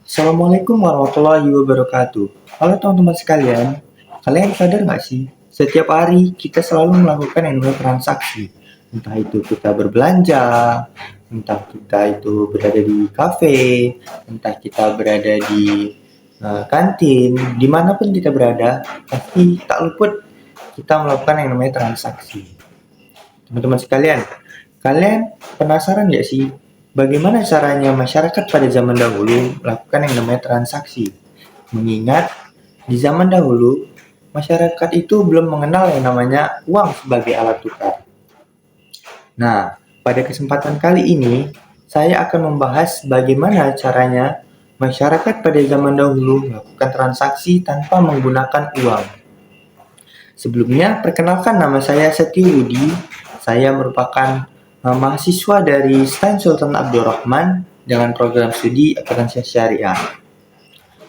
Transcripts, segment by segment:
Assalamualaikum warahmatullahi wabarakatuh. Halo teman-teman sekalian, kalian sadar nggak sih? Setiap hari kita selalu melakukan yang namanya transaksi. Entah itu kita berbelanja, entah kita itu berada di kafe, entah kita berada di kantin, dimanapun kita berada, pasti tak luput kita melakukan yang namanya transaksi. Teman-teman sekalian, kalian penasaran nggak sih bagaimana caranya masyarakat pada zaman dahulu melakukan yang namanya transaksi? Mengingat di zaman dahulu masyarakat itu belum mengenal yang namanya uang sebagai alat tukar. Nah, pada kesempatan kali ini saya akan membahas bagaimana caranya masyarakat pada zaman dahulu melakukan transaksi tanpa menggunakan uang. Sebelumnya, perkenalkan nama saya Setio Budi. Saya merupakan mahasiswa dari STAN Sultan Abdurrahman dengan program studi akuntansi syariah.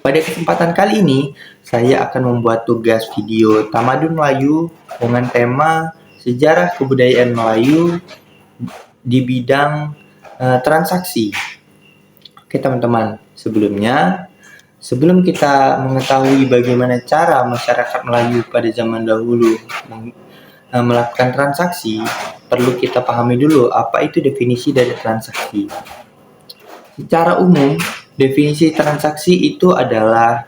Pada kesempatan kali ini, saya akan membuat tugas video Tamadun Melayu dengan tema Sejarah Kebudayaan Melayu di bidang transaksi. Oke teman-teman, sebelum kita mengetahui bagaimana cara masyarakat Melayu pada zaman dahulu melakukan transaksi, perlu kita pahami dulu apa itu definisi dari transaksi. Secara umum, definisi transaksi itu adalah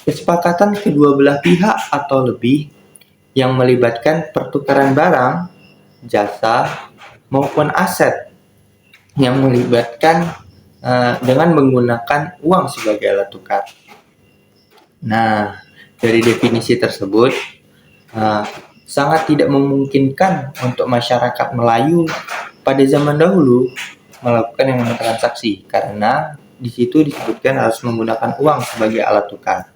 kesepakatan kedua belah pihak atau lebih yang melibatkan pertukaran barang, jasa, maupun aset yang melibatkan dengan menggunakan uang sebagai alat tukar. Nah, dari definisi tersebut sangat tidak memungkinkan untuk masyarakat Melayu pada zaman dahulu melakukan yang namanya transaksi karena di situ disebutkan harus menggunakan uang sebagai alat tukar.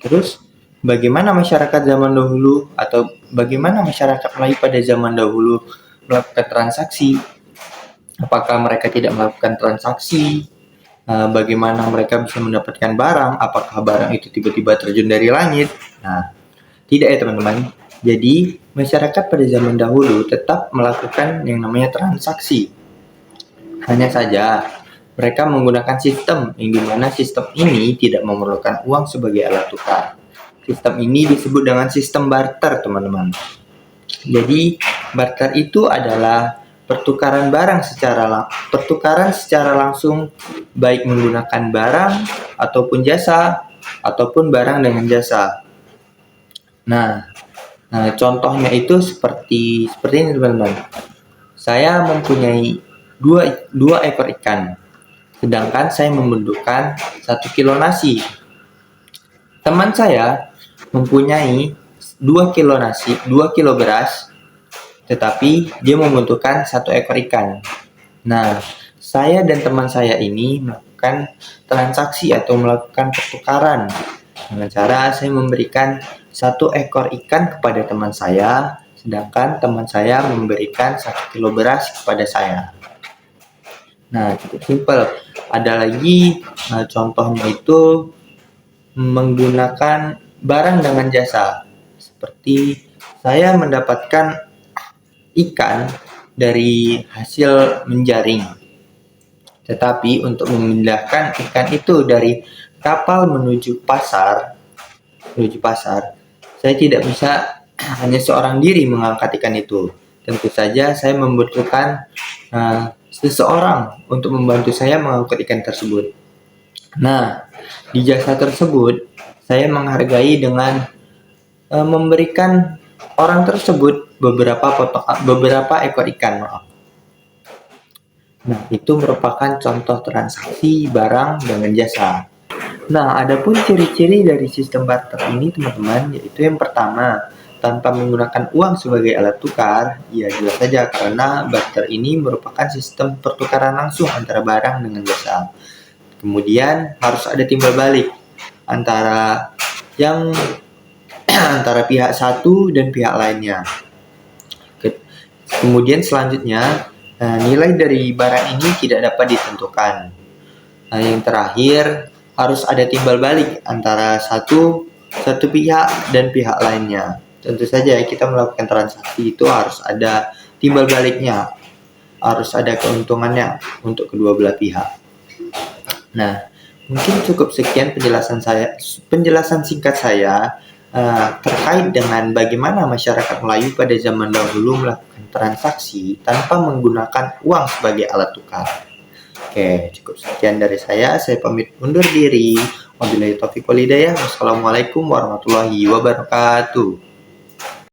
Terus bagaimana masyarakat zaman dahulu atau bagaimana masyarakat Melayu pada zaman dahulu melakukan transaksi? Apakah mereka tidak melakukan transaksi? Bagaimana mereka bisa mendapatkan barang? Apakah barang itu tiba-tiba terjun dari langit? Nah, tidak ya teman-teman. Jadi, masyarakat pada zaman dahulu tetap melakukan yang namanya transaksi. Hanya saja, mereka menggunakan sistem yang dimana sistem ini tidak memerlukan uang sebagai alat tukar. Sistem ini disebut dengan sistem barter, teman-teman. Jadi, barter itu adalah pertukaran secara langsung, baik menggunakan barang ataupun jasa ataupun barang dengan jasa. Nah, contohnya itu seperti ini teman-teman. Saya mempunyai dua ekor ikan, sedangkan saya membutuhkan 1 kilo nasi. Teman saya mempunyai 2 kilo nasi, 2 kilo beras, tetapi dia membutuhkan 1 ekor ikan. Nah, saya dan teman saya ini melakukan transaksi atau melakukan pertukaran dengan cara saya memberikan 1 ekor ikan kepada teman saya, sedangkan teman saya memberikan 1 kilo beras kepada saya. Nah, cukup simpel. Ada lagi contohnya itu menggunakan barang dengan jasa. Seperti saya mendapatkan ikan dari hasil menjaring. Tetapi untuk memindahkan ikan itu dari kapal menuju pasar, saya tidak bisa hanya seorang diri mengangkat ikan itu. Tentu saja saya membutuhkan seseorang untuk membantu saya mengangkut ikan tersebut. Nah, di jasa tersebut saya menghargai dengan memberikan orang tersebut beberapa ekor ikan. Nah, itu merupakan contoh transaksi barang dengan jasa. Nah, adapun ciri-ciri dari sistem barter ini teman-teman, yaitu yang pertama, tanpa menggunakan uang sebagai alat tukar, ya jelas saja karena barter ini merupakan sistem pertukaran langsung antara barang dengan jasa. Kemudian harus ada timbal balik antara pihak satu dan pihak lainnya. Kemudian selanjutnya nilai dari barang ini tidak dapat ditentukan. Yang terakhir harus ada timbal balik antara satu pihak dan pihak lainnya. Tentu saja kita melakukan transaksi itu harus ada timbal baliknya, harus ada keuntungannya untuk kedua belah pihak. Nah, mungkin cukup sekian penjelasan singkat saya terkait dengan bagaimana masyarakat Melayu pada zaman dahulu melakukan transaksi tanpa menggunakan uang sebagai alat tukar. Oke, cukup sekian dari saya. Saya pamit undur diri. Wabillahi taufiq walhidayah. Wassalamualaikum warahmatullahi wabarakatuh.